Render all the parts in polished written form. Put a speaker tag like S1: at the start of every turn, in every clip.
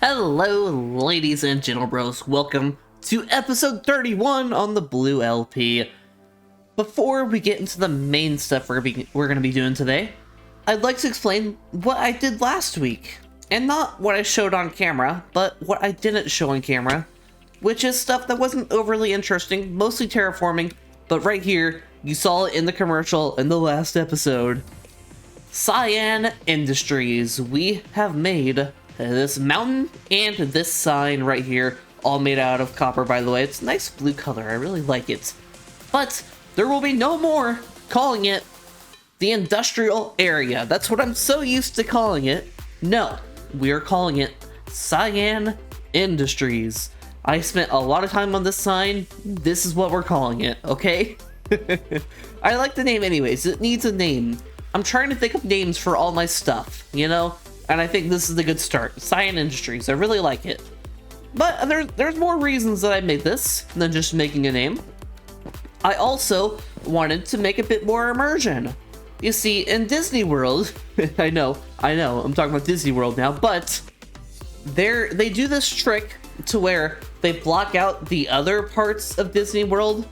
S1: Hello, ladies and gentlebros. Welcome to episode 31 on the Blue LP. Before we get into the main stuff we're going to be doing today, I'd like to explain what I did last week. And not what I showed on camera, but what I didn't show on camera, which is stuff that wasn't overly interesting, mostly terraforming, but right here, you saw it in the commercial in the last episode. Cyan Industries. We have made this mountain and this sign right here, all made out of copper, by the way. It's a nice blue color, I really like it. But there will be no more calling it the industrial area. That's what I'm so used to calling it. No, we are calling it Cyan Industries. I spent a lot of time on this sign. This is what we're calling it, okay? I like the name anyways. It needs a name. I'm trying to think of names for all my stuff, you know? And I think this is a good start. Cyan Industries, I really like it. But there's more reasons that I made this than just making a name. I also wanted to make a bit more immersion. You see, in Disney World, I know, I'm talking about Disney World now, but they do this trick to where they block out the other parts of Disney World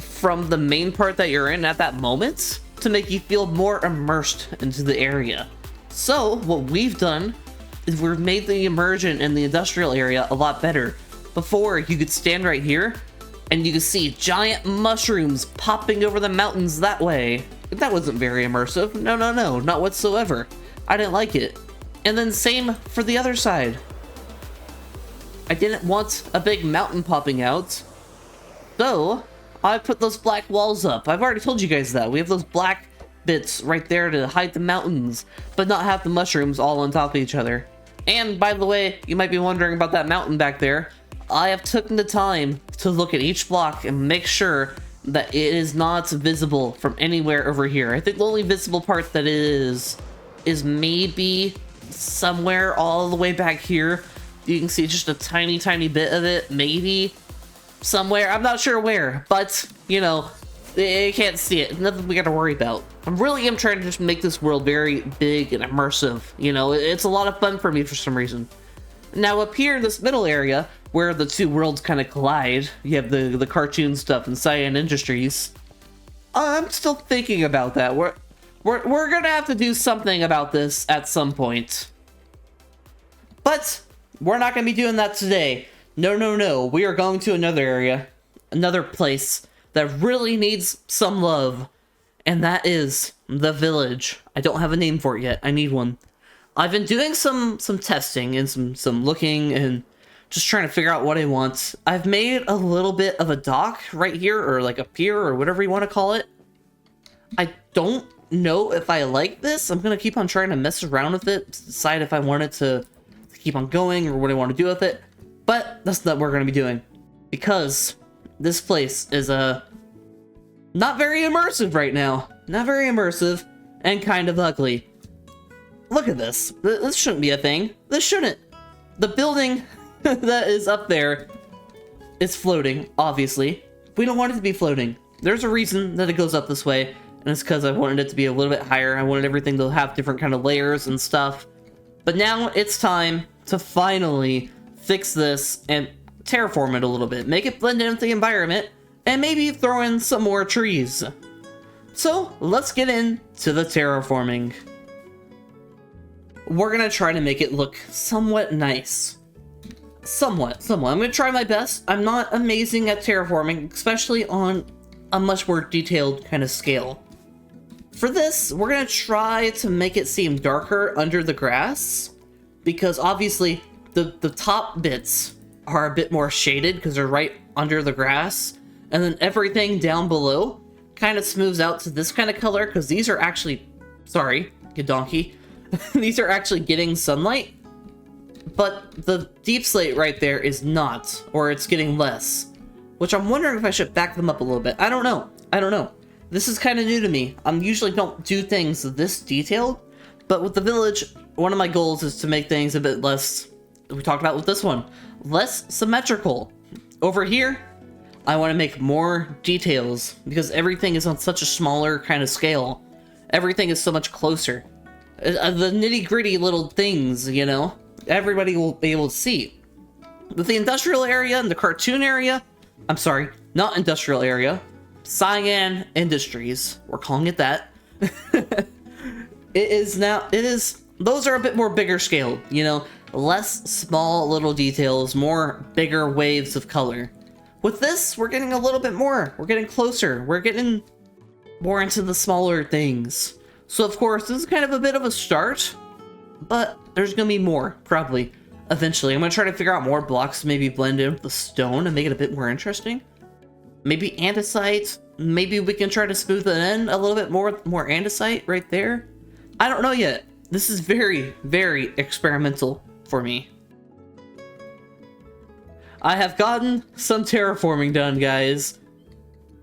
S1: from the main part that you're in at that moment to make you feel more immersed into the area. So what we've done is we've made the immersion in the industrial area a lot better. Before, you could stand right here and you could see giant mushrooms popping over the mountains that way. That wasn't very immersive. No, not whatsoever. I didn't like it. And then same for the other side. I didn't want a big mountain popping out, so I put those black walls up. I've already told you guys that. We have those black bits right there to hide the mountains, but not have the mushrooms all on top of each other. And by the way, you might be wondering about that mountain back there. I have taken the time to look at each block and make sure that it is not visible from anywhere over here. I think the only visible part that is maybe somewhere all the way back here. You can see just a tiny bit of it, maybe somewhere. I'm not sure where, but you know, you can't see it. Nothing we got to worry about. I really am trying to just make this world very big and immersive. You know, it's a lot of fun for me for some reason. Now up here in this middle area, where the two worlds kind of collide, you have the cartoon stuff and Cyan Industries. I'm still thinking about that. We're gonna have to do something about this at some point. But we're not gonna be doing that today. No. We are going to another area, another place that really needs some love, and that is the village. I don't have a name for it yet. I need one. I've been doing some testing and some looking and just trying to figure out what I want. I've made a little bit of a dock right here, or like a pier, or whatever you want to call it. I don't know if I like this. I'm gonna keep on trying to mess around with it, decide if I want it to keep on going or what I want to do with it. But that's not what we're gonna be doing, because this place is not very immersive right now. Not very immersive and kind of ugly. Look at this. This shouldn't be a thing. This shouldn't. The building that is up there is floating, obviously. We don't want it to be floating. There's a reason that it goes up this way, and it's because I wanted it to be a little bit higher. I wanted everything to have different kind of layers and stuff. But now it's time to finally fix this and terraform it a little bit. Make it blend in with the environment, and maybe throw in some more trees. So let's get into the terraforming. We're gonna try to make it look somewhat nice. Somewhat. I'm gonna try my best. I'm not amazing at terraforming, especially on a much more detailed kind of scale. For this, we're gonna try to make it seem darker under the grass, because obviously the top bits are a bit more shaded because they're right under the grass, and then everything down below kind of smooths out to this kind of color, because these are actually, sorry, you donkey, these are actually getting sunlight, but the deep slate right there is not, or it's getting less, which I'm wondering if I should back them up a little bit. I don't know. This is kind of new to me. I usually don't do things this detailed, but with the village, one of my goals is to make things a bit less, we talked about with this one, less symmetrical. Over here, I want to make more details, because everything is on such a smaller kind of scale. Everything is so much closer. The nitty-gritty little things, you know? everybody will be able to see. With the industrial area and the cartoon area, I'm sorry, not industrial area, Cyan Industries, we're calling it that. Those are a bit more bigger scale, you know, less small little details, more bigger waves of color. With this, we're getting a little bit more. We're getting closer. We're getting more into the smaller things. So of course, this is kind of a bit of a start, but there's gonna be more, probably, eventually. I'm gonna try to figure out more blocks to maybe blend in with the stone and make it a bit more interesting. Maybe andesite. Maybe we can try to smooth it in a little bit more andesite right there. I don't know yet. This is very, very experimental for me. I have gotten some terraforming done, guys.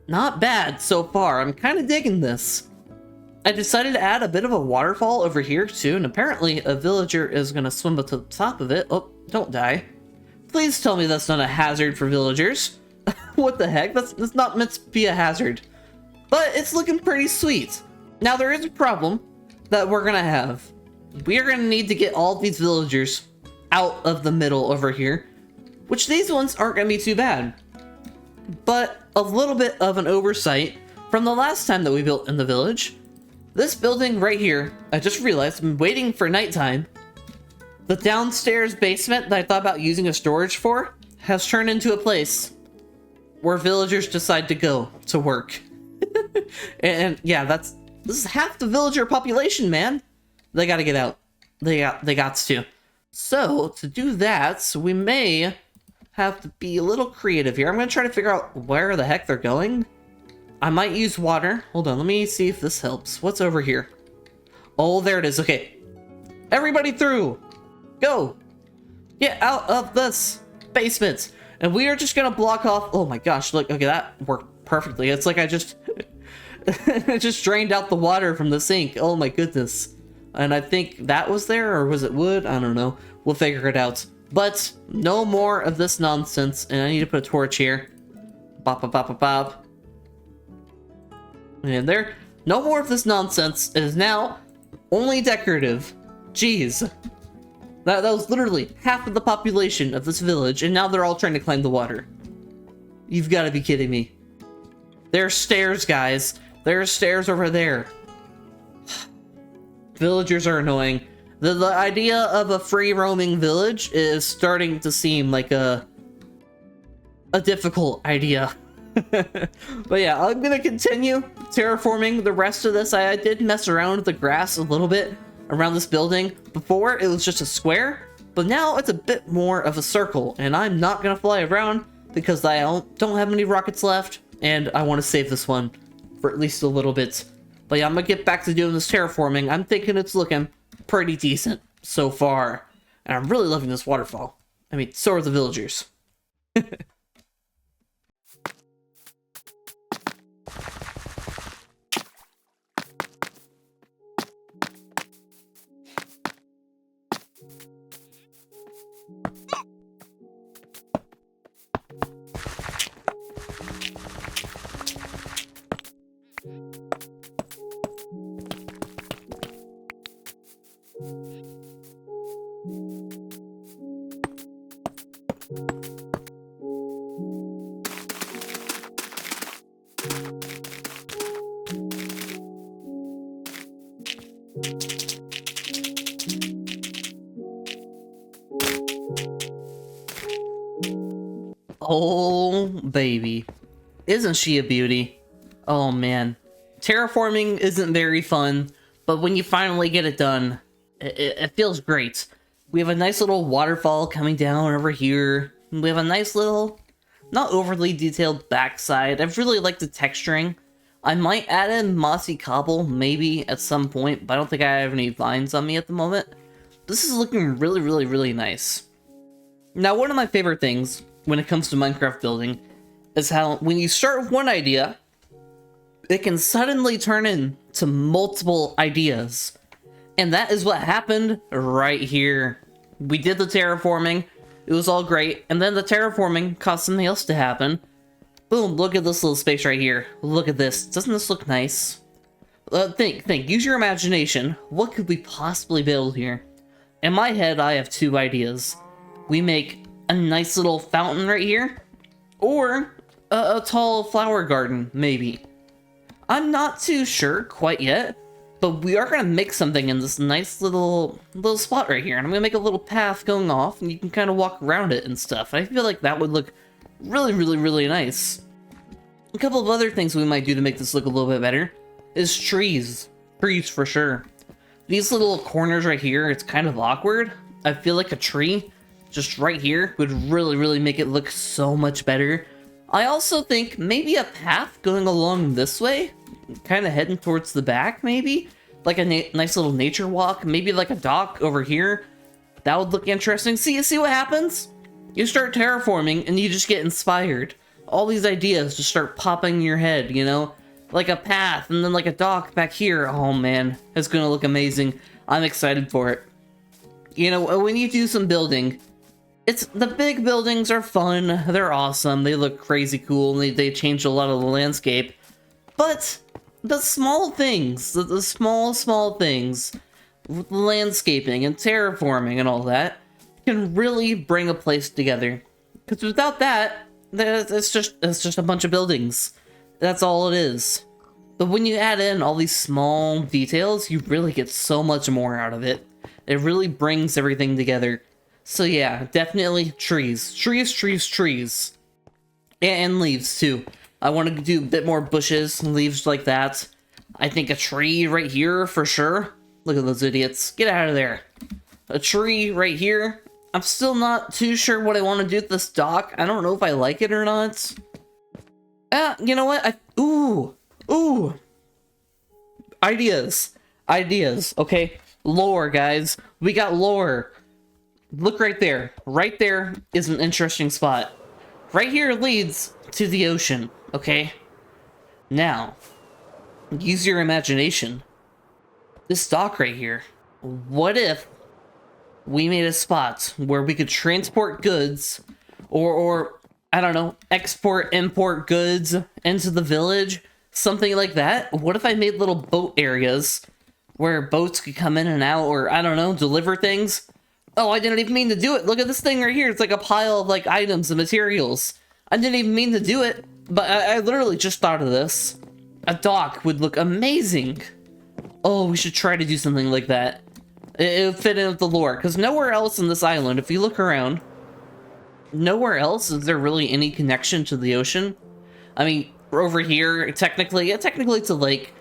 S1: Not bad so far. I'm kind of digging this. I decided to add a bit of a waterfall over here too, and apparently a villager is gonna swim up to the top of it. Oh, don't die. Please tell me that's not a hazard for villagers. What the heck? That's not meant to be a hazard. But it's looking pretty sweet. Now there is a problem that we're gonna have. We are gonna need to get all these villagers out of the middle over here, which these ones aren't gonna be too bad. But a little bit of an oversight from the last time that we built in the village. This building right here, I just realized, I've been waiting for nighttime. The downstairs basement that I thought about using as storage for has turned into a place where villagers decide to go to work. And yeah, this is half the villager population, man. They gotta get out. They got to. So to do that, we may have to be a little creative here. I'm gonna try to figure out where the heck they're going. I might use water. Hold on, let me see if this helps. What's over here? Oh, there it is. Okay. Everybody through. Go. Get out of this basement. And we are just gonna block off. Oh my gosh, look, okay, that worked perfectly. It's like I just I just drained out the water from the sink. Oh my goodness. And I think that was there, or was it wood? I don't know. We'll figure it out. But no more of this nonsense. And I need to put a torch here. Bop, bop, bop, bop, bop. And there. No more of this nonsense. It is now only decorative. Jeez. That was literally half of the population of this village, and now they're all trying to climb the water. You've got to be kidding me. There are stairs, guys. There are stairs over there. Villagers are annoying. The idea of a free roaming village is starting to seem like a difficult idea. But yeah, I'm gonna continue terraforming the rest of this. I did mess around with the grass a little bit around this building. Before it was just a square, but now it's a bit more of a circle, and I'm not gonna fly around because I don't have any rockets left, and I want to save this one for at least a little bit. But yeah, I'm gonna get back to doing this terraforming. I'm thinking it's looking pretty decent so far, and I'm really loving this waterfall. I mean, so are the villagers. Oh, baby. Isn't she a beauty? Oh, man. Terraforming isn't very fun, but when you finally get it done, it feels great. We have a nice little waterfall coming down over here. We have a nice little, not overly detailed backside. I've really liked the texturing. I might add in mossy cobble, maybe, at some point, but I don't think I have any vines on me at the moment. This is looking really, really, really nice. Now, one of my favorite things when it comes to Minecraft building is how when you start with one idea, it can suddenly turn into multiple ideas. And that is what happened right here. We did the terraforming, it was all great, and then the terraforming caused something else to happen. Boom, look at this little space right here. Look at this. Doesn't this look nice? Think, use your imagination. What could we possibly build here? In my head, I have two ideas. We make a nice little fountain right here, or a tall flower garden, maybe. I'm not too sure quite yet, but we are gonna make something in this nice little spot right here, and I'm gonna make a little path going off, and you can kind of walk around it and stuff. I feel like that would look really, really, really nice. A couple of other things we might do to make this look a little bit better is trees. Trees for sure. These little corners right here, it's kind of awkward. I feel like a tree just right here would really, really make it look so much better. I also think maybe a path going along this way, kind of heading towards the back, maybe? Like a nice little nature walk, maybe like a dock over here. That would look interesting. See what happens? You start terraforming and you just get inspired. All these ideas just start popping in your head, you know? Like a path, and then like a dock back here. Oh man, it's gonna look amazing. I'm excited for it. You know, when you do some building, the big buildings are fun, they're awesome, they look crazy cool, and they change a lot of the landscape. But the small things, the small things, landscaping and terraforming and all that, can really bring a place together. Because without that, it's just a bunch of buildings. That's all it is. But when you add in all these small details, you really get so much more out of it. It really brings everything together. So yeah, definitely trees. Trees. And leaves too. I want to do a bit more bushes and leaves like that. I think a tree right here for sure. Look at those idiots. Get out of there. A tree right here. I'm still not too sure what I want to do with this dock. I don't know if I like it or not. You know what? Ooh. Ideas, okay? Lore, guys. We got lore. Look right there. Right there is an interesting spot. Right here leads to the ocean, okay? Now, use your imagination. This dock right here. What if we made a spot where we could transport goods or I don't know, export, import goods into the village, something like that? What if I made little boat areas where boats could come in and out, or I don't know, deliver things? Oh, I didn't even mean to do it. Look at this thing right here. It's like a pile of like items and materials. I didn't even mean to do it, but I literally just thought of this. A dock would look amazing. Oh, we should try to do something like that. It would fit in with the lore, because nowhere else in this island, if you look around, nowhere else is there really any connection to the ocean. I mean, over here, technically it's a lake.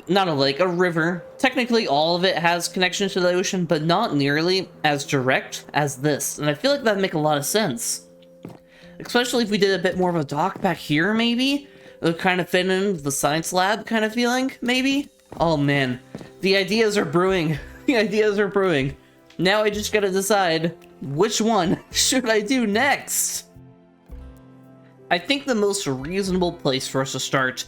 S1: Not a lake, a river. Technically all of it has connection to the ocean, but not nearly as direct as this. And I feel like that'd make a lot of sense. Especially if we did a bit more of a dock back here, maybe? It would kind of fit in the science lab kind of feeling, maybe? Oh man, the ideas are brewing. The ideas are brewing. Now I just gotta decide which one should I do next? I think the most reasonable place for us to start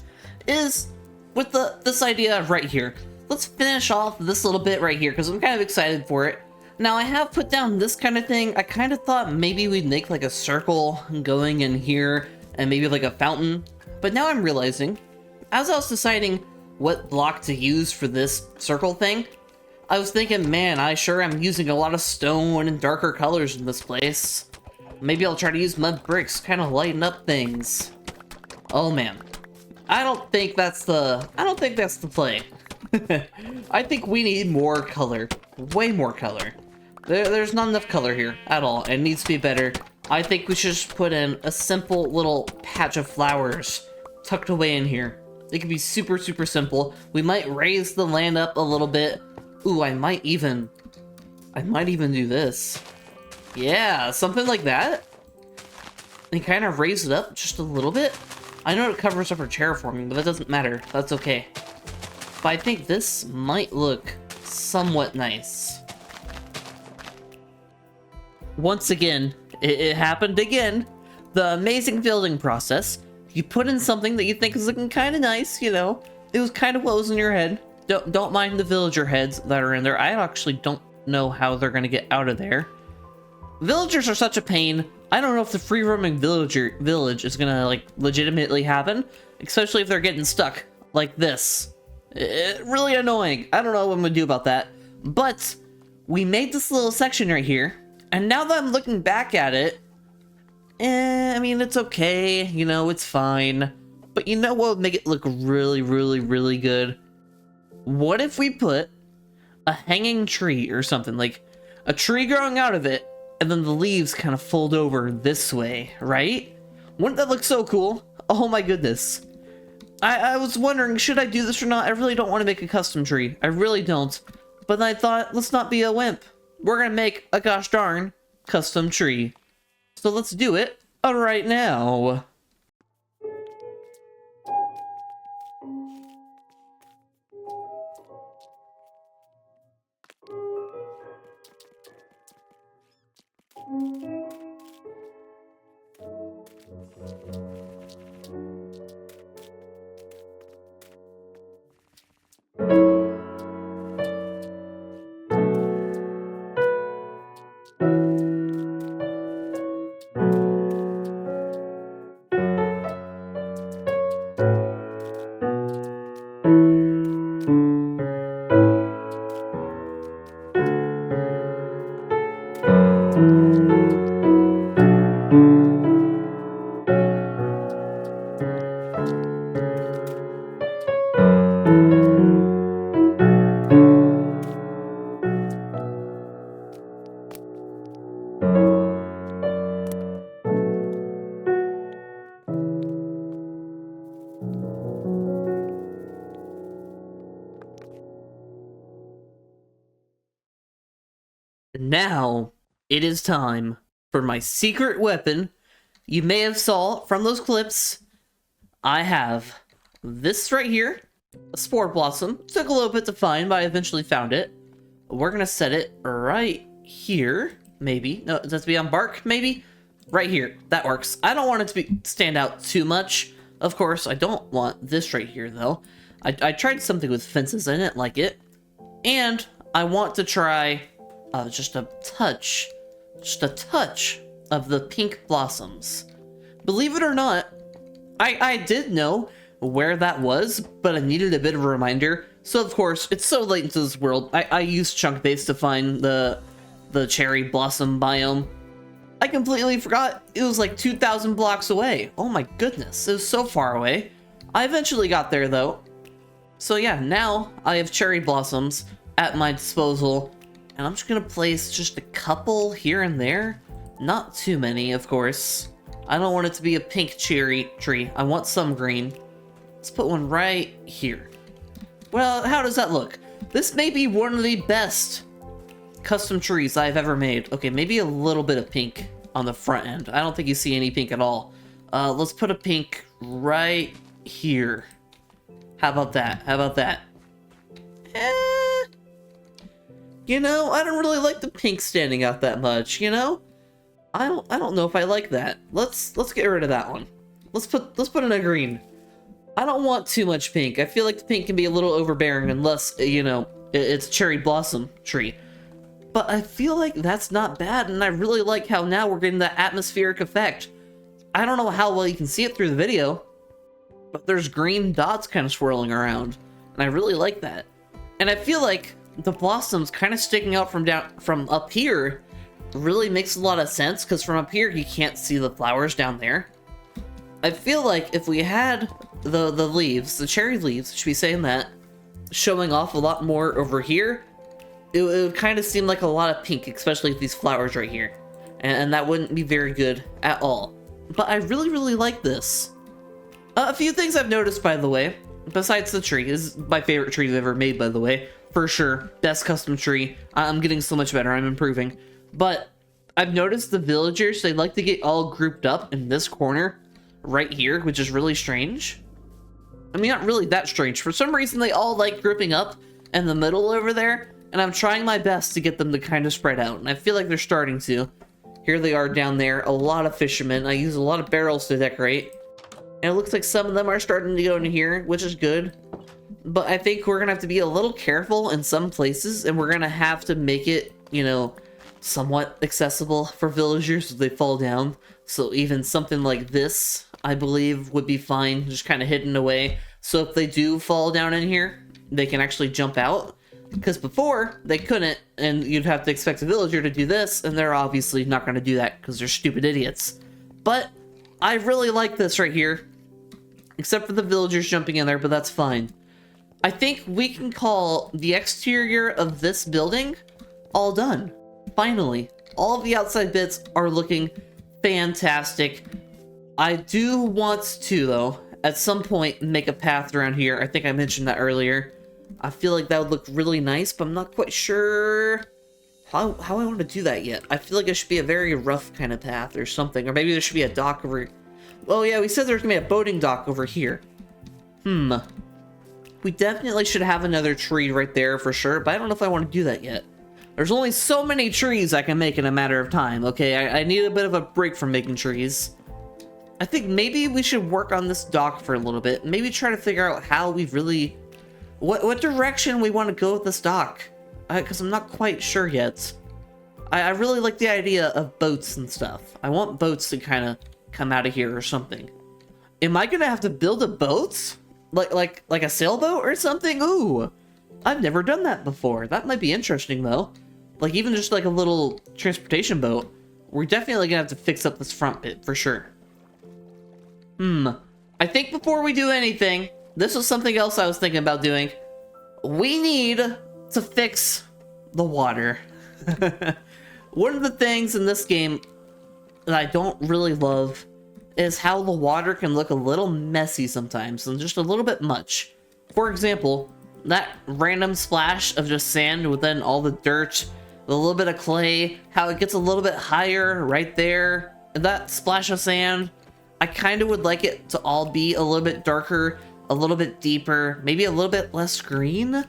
S1: is with this idea right here. Let's finish off this little bit right here because I'm kind of excited for it. Now I have put down this kind of thing. I kind of thought maybe we'd make like a circle going in here and maybe like a fountain. But now I'm realizing, as I was deciding what block to use for this circle thing, I was thinking, man, I sure am using a lot of stone and darker colors in this place. Maybe I'll try to use mud bricks, kind of lighten up things. Oh man, I don't think that's the play. I think we need more color, way more color. There's not enough color here at all. It needs to be better. I think we should just put in a simple little patch of flowers tucked away in here. It could be super, super simple. We might raise the land up a little bit. Ooh, I might even do this. Yeah, something like that. And kind of raise it up just a little bit. I know it covers up for terraforming, but that doesn't matter. That's okay. But I think this might look somewhat nice. Once again, it happened again. The amazing building process. You put in something that you think is looking kind of nice, you know. It was kind of what was in your head. Don't mind the villager heads that are in there. I actually don't know how they're gonna get out of there. Villagers are such a pain. I don't know if the free roaming village is gonna like legitimately happen, especially if they're getting stuck like this. Really annoying. I don't know what I'm gonna do about that. But we made this little section right here, and now that I'm looking back at it, I mean, it's okay, you know, it's fine. But you know what would make it look really, really, really good? What if we put a hanging tree or something, like a tree growing out of it, and then the leaves kind of fold over this way, right? Wouldn't that look so cool? Oh my goodness. I was wondering, should I do this or not? I really don't want to make a custom tree. I really don't. But then I thought, let's not be a wimp. We're gonna make a gosh darn custom tree. So let's do it right now. Now, it is time for my secret weapon. You may have saw from those clips, I have this right here, a spore blossom. Took a little bit to find, but I eventually found it. We're gonna set it right here, maybe. No, it has to be on bark, maybe? Right here, that works. I don't want it to stand out too much. Of course, I don't want this right here, though. I tried something with fences, I didn't like it. And I want to try just a touch of the pink blossoms. Believe it or not, I did know where that was, but I needed a bit of a reminder. So of course, it's so late into this world, I used chunk base to find the cherry blossom biome. I completely forgot it was like 2,000 blocks away. Oh my goodness, it was so far away. I eventually got there though. So yeah, now I have cherry blossoms at my disposal. And I'm just gonna place just a couple here and there. Not too many, of course. I don't want it to be a pink cherry tree. I want some green. Let's put one right here. Well, how does that look? This may be one of the best custom trees I've ever made. Okay, maybe a little bit of pink on the front end. I don't think you see any pink at all. Let's put a pink right here. How about that? How about that? You know, I don't really like the pink standing out that much, you know? I don't know if I like that. Let's get rid of that one. Let's put in a green. I don't want too much pink. I feel like the pink can be a little overbearing unless, you know, it's cherry blossom tree. But I feel like that's not bad, and I really like how now we're getting that atmospheric effect. I don't know how well you can see it through the video, but there's green dots kind of swirling around, and I really like that. And I feel like the blossoms kind of sticking out from up here really makes a lot of sense, because from up here you can't see the flowers down there. I feel like if we had the leaves, the cherry leaves, should be saying that, showing off a lot more over here, it would kind of seem like a lot of pink, especially with these flowers right here. And that wouldn't be very good at all. But I really, really like this. A few things I've noticed, by the way, besides the tree. This is my favorite tree I've ever made, by the way. For sure, best custom tree. I'm getting so much better, I'm improving. But I've noticed the villagers, they like to get all grouped up in this corner right here, which is really strange. I mean, not really that strange. For some reason, they all like grouping up in the middle over there, and I'm trying my best to get them to kind of spread out, and I feel like they're starting to. Here they are down there, a lot of fishermen. I use a lot of barrels to decorate, and it looks like some of them are starting to go in here, which is good. But I think we're gonna have to be a little careful in some places, and we're gonna have to make it, you know, somewhat accessible for villagers if they fall down. So even something like this, I believe, would be fine, just kind of hidden away. So if they do fall down in here, they can actually jump out. Because before, they couldn't, and you'd have to expect a villager to do this, and they're obviously not going to do that because they're stupid idiots. But I really like this right here, except for the villagers jumping in there, but that's fine. I think we can call the exterior of this building all done. Finally, all of the outside bits are looking fantastic. I do want to, though, at some point make a path around here. I think I mentioned that earlier. I feel like that would look really nice, but I'm not quite sure how I want to do that yet. I feel like it should be a very rough kind of path or something. Or maybe there should be a dock over... Oh yeah, we said there's going to be a boating dock over here. We definitely should have another tree right there for sure, but I don't know if I want to do that yet. There's only so many trees I can make in a matter of time, okay? I need a bit of a break from making trees. I think maybe we should work on this dock for a little bit. Maybe try to figure out how we really... What direction we want to go with this dock. Because I'm not quite sure yet. I really like the idea of boats and stuff. I want boats to kind of come out of here or something. Am I going to have to build a boat? Like a sailboat or something? Ooh, I've never done that before. That might be interesting though. Like even just like a little transportation boat. We're definitely gonna have to fix up this front bit for sure. I think before we do anything, this was something else I was thinking about doing. We need to fix the water. One of the things in this game that I don't really love is how the water can look a little messy sometimes and just a little bit much. For example, that random splash of just sand within all the dirt, a little bit of clay, how it gets a little bit higher right there, and that splash of sand, I kind of would like it to all be a little bit darker, a little bit deeper, maybe a little bit less green,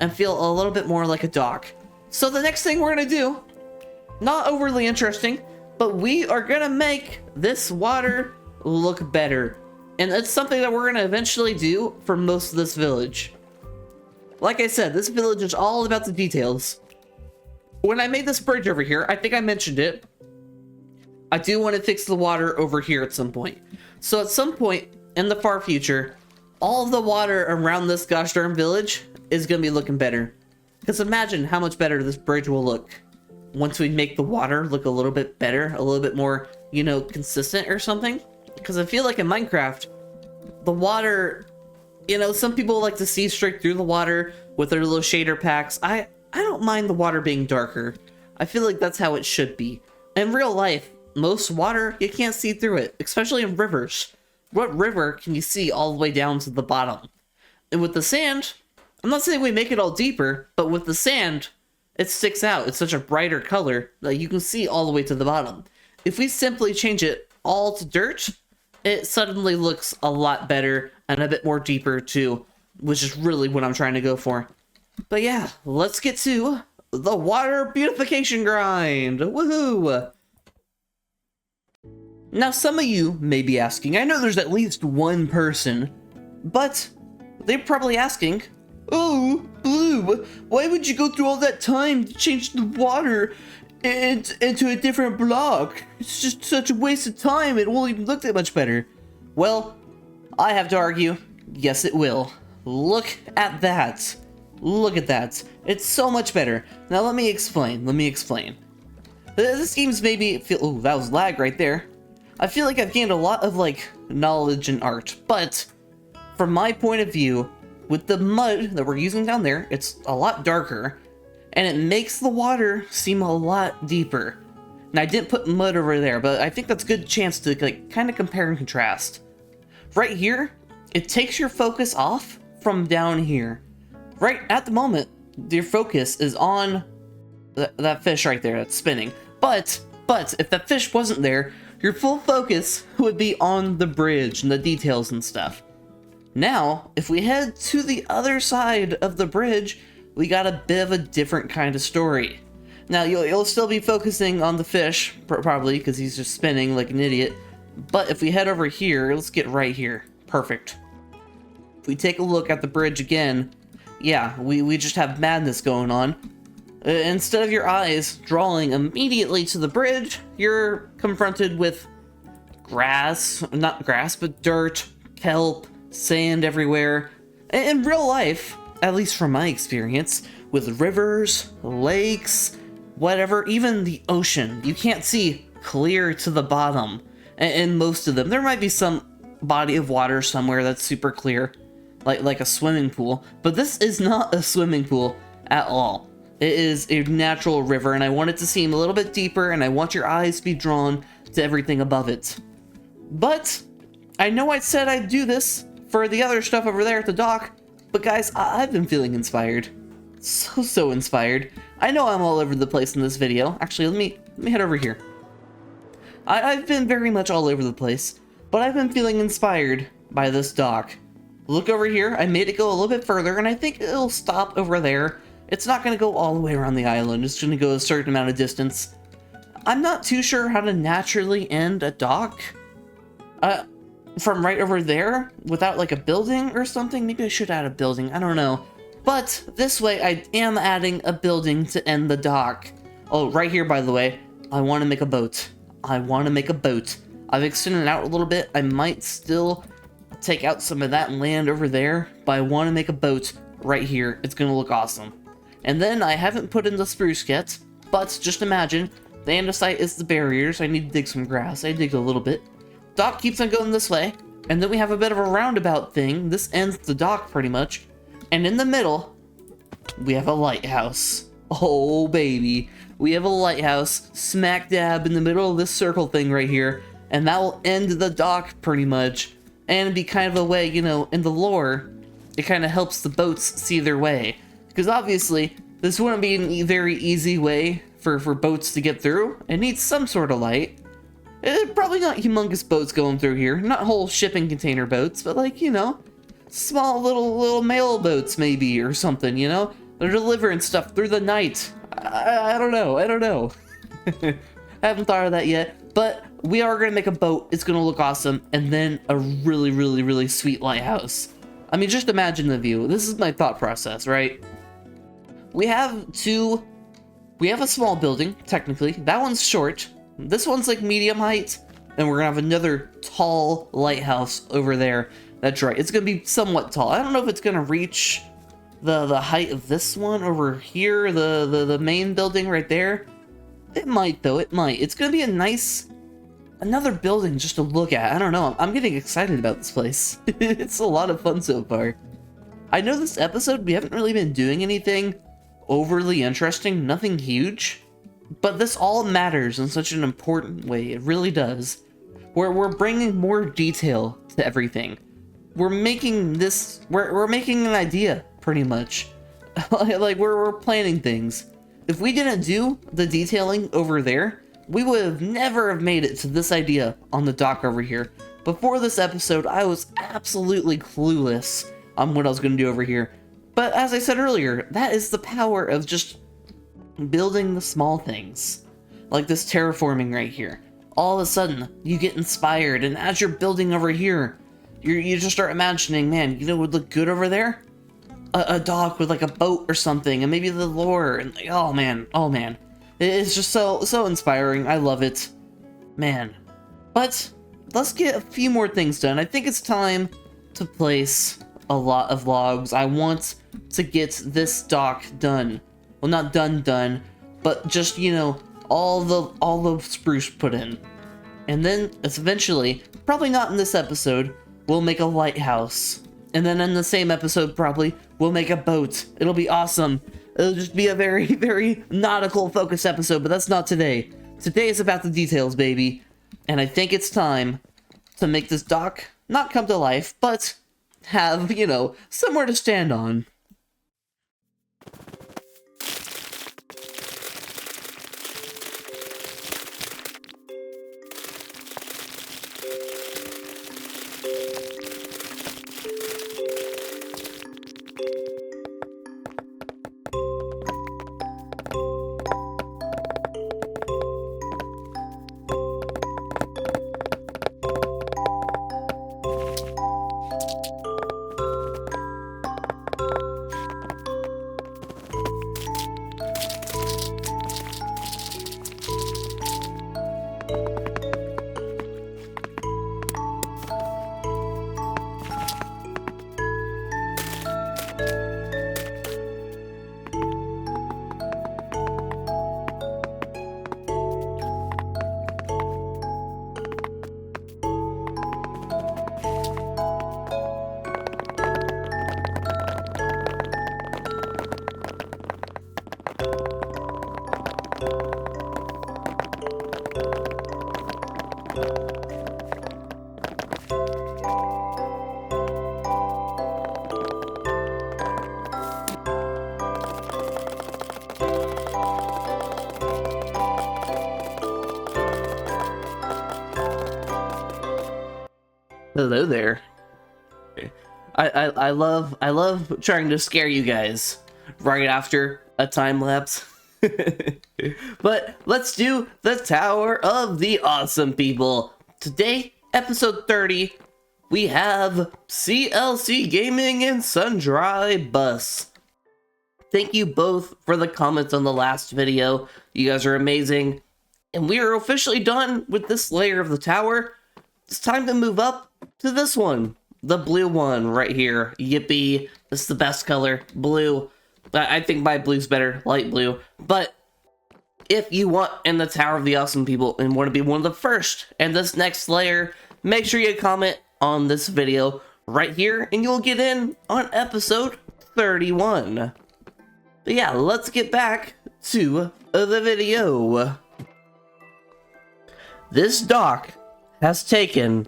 S1: and feel a little bit more like a dock. So the next thing we're gonna do, not overly interesting, but we are gonna make this water look better. And it's something that we're gonna eventually do for most of this village. Like I said, this village is all about the details. When I made this bridge over here, I think I mentioned it, I do want to fix the water over here at some point. So at some point in the far future, all of the water around this gosh darn village is gonna be looking better. Because imagine how much better this bridge will look once we make the water look a little bit better, a little bit more, you know, consistent or something. Because I feel like in Minecraft, the water, you know, some people like to see straight through the water with their little shader packs. I don't mind the water being darker. I feel like that's how it should be. In real life, most water, you can't see through it, especially in rivers. What river can you see all the way down to the bottom? And with the sand, I'm not saying we make it all deeper, but with the sand, it sticks out. It's such a brighter color that you can see all the way to the bottom. If we simply change it all to dirt, it suddenly looks a lot better and a bit more deeper too, which is really what I'm trying to go for. But yeah, let's get to the water beautification grind. Woohoo! Now some of you may be asking, I know there's at least one person, but they're probably asking, oh, Blue, why would you go through all that time to change the water into a different block? It's just such a waste of time. It won't even look that much better. Well, I have to argue, yes it will. Look at that. Look at that. It's so much better. Now let me explain. This game's maybe feel... Oh, that was lag right there. I feel like I've gained a lot of, like, knowledge in art, but from my point of view, with the mud that we're using down there, it's a lot darker, and it makes the water seem a lot deeper. And I didn't put mud over there, but I think that's a good chance to, like, kind of compare and contrast. Right here, it takes your focus off from down here. Right at the moment, your focus is on that fish right there that's spinning. But if that fish wasn't there, your full focus would be on the bridge and the details and stuff. Now, if we head to the other side of the bridge, we got a bit of a different kind of story. Now, you'll still be focusing on the fish, probably, because he's just spinning like an idiot. But if we head over here, let's get right here. Perfect. If we take a look at the bridge again, yeah, we just have madness going on. Instead of your eyes drawing immediately to the bridge, you're confronted with grass, not grass, but dirt, kelp, sand everywhere. In real life, at least from my experience, with rivers, lakes, whatever, even the ocean, you can't see clear to the bottom. And most of them, there might be some body of water somewhere that's super clear, like a swimming pool, but this is not a swimming pool at all. It is a natural river, and I want it to seem a little bit deeper, and I want your eyes to be drawn to everything above it. But I know I said I'd do this for the other stuff over there at the dock, but guys, I've been feeling inspired. So inspired. I know I'm all over the place in this video. Actually, let me head over here. I've been very much all over the place, but I've been feeling inspired by this dock. Look over here, I made it go a little bit further, and I think it'll stop over there. It's not going to go all the way around the island, it's going to go a certain amount of distance. I'm not too sure how to naturally end a dock. From right over there, without like a building or something. Maybe I should add a building, I don't know. But this way, I am adding a building to end the dock. Oh, right here, by the way, I want to make a boat. I want to make a boat. I've extended it out a little bit. I might still take out some of that land over there, but I want to make a boat right here. It's going to look awesome. And then I haven't put in the spruce yet, but just imagine, the andesite is the barriers. I need to dig some grass. I digged a little bit. Dock keeps on going this way, and then we have a bit of a roundabout thing. This ends the dock pretty much. And in the middle, we have a lighthouse. Oh, baby. We have a lighthouse smack dab in the middle of this circle thing right here, and that will end the dock pretty much. And be kind of a way, you know, in the lore, it kind of helps the boats see their way. Because obviously, this wouldn't be a very easy way for boats to get through. It needs some sort of light. Probably not humongous boats going through here, not whole shipping container boats, but like, you know, small little mail boats maybe or something, you know? They're delivering stuff through the night. I don't know. I haven't thought of that yet, but we are going to make a boat. It's going to look awesome, and then a really sweet lighthouse. I mean, just imagine the view. This is my thought process, right? We have a small building, technically. That one's short. This one's like medium height, and we're going to have another tall lighthouse over there. That's right. It's going to be somewhat tall. I don't know if it's going to reach the height of this one over here, the main building right there. It might, though. It might. It's going to be a nice, another building just to look at. I don't know. I'm getting excited about this place. It's a lot of fun so far. I know this episode, we haven't really been doing anything overly interesting, nothing huge, but this all matters in such an important way. It really does. We're bringing more detail to everything. We're making this, we're making an idea, pretty much. Like, we're planning things. If we didn't do the detailing over there, we would have never have made it to this idea on the dock over here. Before this episode, I was absolutely clueless on what I was going to do over here. But as I said earlier, that is the power of just building the small things. Like this terraforming right here. All of a sudden, you get inspired, and as you're building over here, you just start imagining, man, you know what would look good over there? A dock with like a boat or something, and maybe the lore, and like, oh man. It's just so inspiring. I love it. Man. But let's get a few more things done. I think it's time to place a lot of logs. I want to get this dock done. Well, not done, but just, you know, all the spruce put in. And then eventually, probably not in this episode, we'll make a lighthouse. And then in the same episode, probably, we'll make a boat. It'll be awesome. It'll just be a very nautical focused episode, but that's not today. Today is about the details, baby. And I think it's time to make this dock not come to life, but have, you know, somewhere to stand on. Hello there. I love trying to scare you guys right after a time lapse. But let's do the Tower of the Awesome People. Today, episode 30, we have CLC Gaming and Sundry Bus. Thank you both for the comments on the last video. You guys are amazing. And we are officially done with this layer of the tower. It's time to move up to this one. The blue one right here. Yippee. This is the best color. Blue. I think my blue's better. Light blue. But if you want in the Tower of the Awesome People and want to be one of the first in this next layer, make sure you comment on this video right here and you'll get in on episode 31. But yeah, let's get back to the video. This dock has taken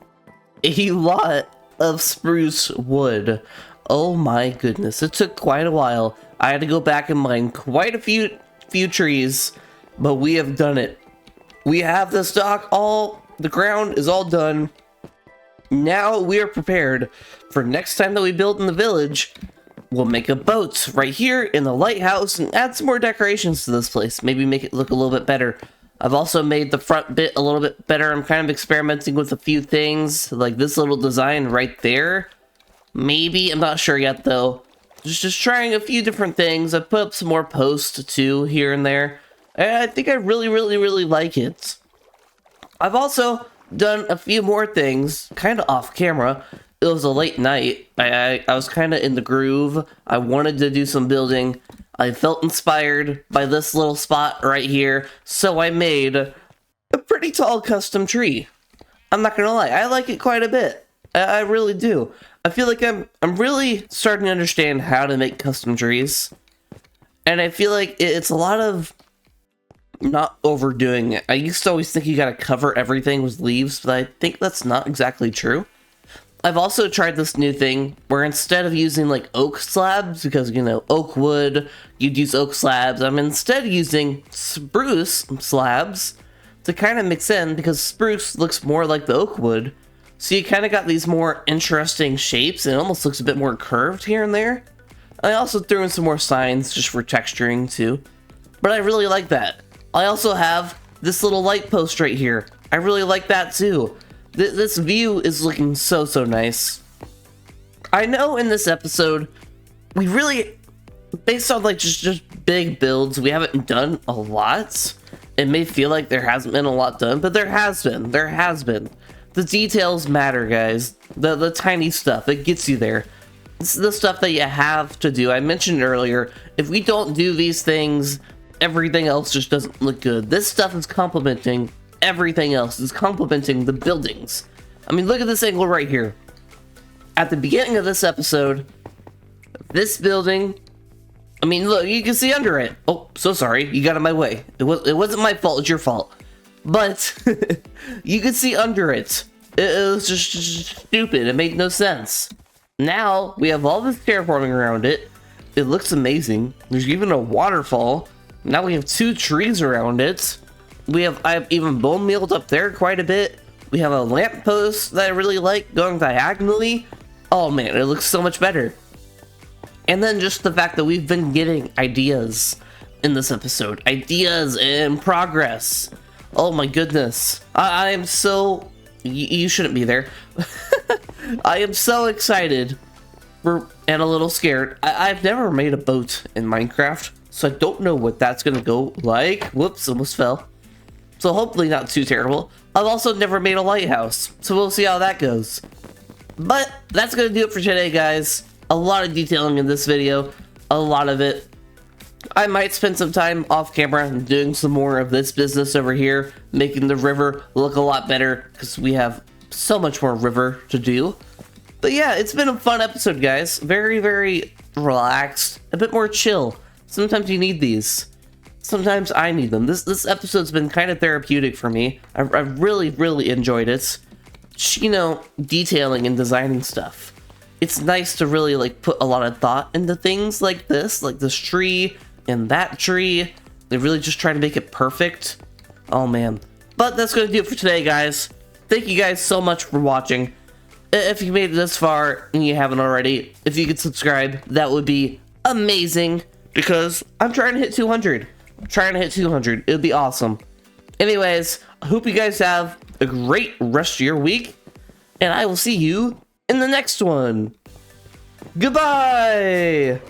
S1: a lot of spruce wood. Oh my goodness, it took quite a while. I had to go back and mine quite a few trees, but we have done it. We have this dock the ground is all done. Now we are prepared for next time that we build in the village. We'll make a boat right here in the lighthouse and add some more decorations to this place. Maybe make it look a little bit better. I've also made the front bit a little bit better. I'm kind of experimenting with a few things, like this little design right there. Maybe, I'm not sure yet though. Just trying a few different things. I put up some more posts too, here and there. And I think I really like it. I've also done a few more things, kind of off camera. It was a late night. I was kind of in the groove. I wanted to do some building. I felt inspired by this little spot right here, so I made a pretty tall custom tree. I'm not gonna lie, I like it quite a bit. I really do. I feel like I'm really starting to understand how to make custom trees. And I feel like it's a lot of not overdoing it. I used to always think you gotta cover everything with leaves, but I think that's not exactly true. I've also tried this new thing where instead of using like oak slabs, because you know, oak wood, you'd use oak slabs, I'm instead using spruce slabs to kind of mix in because spruce looks more like the oak wood. So you kind of got these more interesting shapes and it almost looks a bit more curved here and there. I also threw in some more signs just for texturing too, but I really like that. I also have this little light post right here. I really like that too. This view is looking so nice. I know in this episode, we really, based on like just big builds, we haven't done a lot. It may feel like there hasn't been a lot done, but there has been. The details matter, guys. The tiny stuff, it gets you there. This is the stuff that you have to do. I mentioned earlier, if we don't do these things, everything else just doesn't look good. This stuff is complementing everything else, is complementing the buildings. I mean, look at this angle right here. At the beginning of this episode, this building, I mean, look, you can see under it. Oh, so sorry, you got in my way. It wasn't my fault, it's your fault. But you can see under it. It was just stupid. It made no sense. Now we have all this terraforming around it. It looks amazing. There's even a waterfall. Now we have 2 trees around it. I've even bone mealed up there quite a bit. We have a lamppost that I really like going diagonally. Oh man, it looks so much better. And then just the fact that we've been getting ideas in this episode. Ideas in progress. Oh my goodness. I am so... You shouldn't be there. I am so excited and a little scared. I've never made a boat in Minecraft, so I don't know what that's gonna go like. Whoops, almost fell. So hopefully not too terrible. I've also never made a lighthouse, so we'll see how that goes. But that's gonna do it for today, guys. A lot of detailing in this video, a lot of it. I might spend some time off camera doing some more of this business over here, making the river look a lot better, because we have so much more river to do. But yeah, it's been a fun episode, guys. Very relaxed, a bit more chill. Sometimes you need these. sometimes I need them. This episode's been kind of therapeutic for me. I've really enjoyed it. Just, you know, detailing and designing stuff. It's nice to really like put a lot of thought into things like this tree and that tree. They really just try to make it perfect. Oh man. But that's going to do it for today, guys. Thank you guys so much for watching. If you made it this far and you haven't already, if you could subscribe, that would be amazing, because I'm trying to hit 200. I'm trying to hit 200. It would be awesome. Anyways, I hope you guys have a great rest of your week, and I will see you in the next one. Goodbye!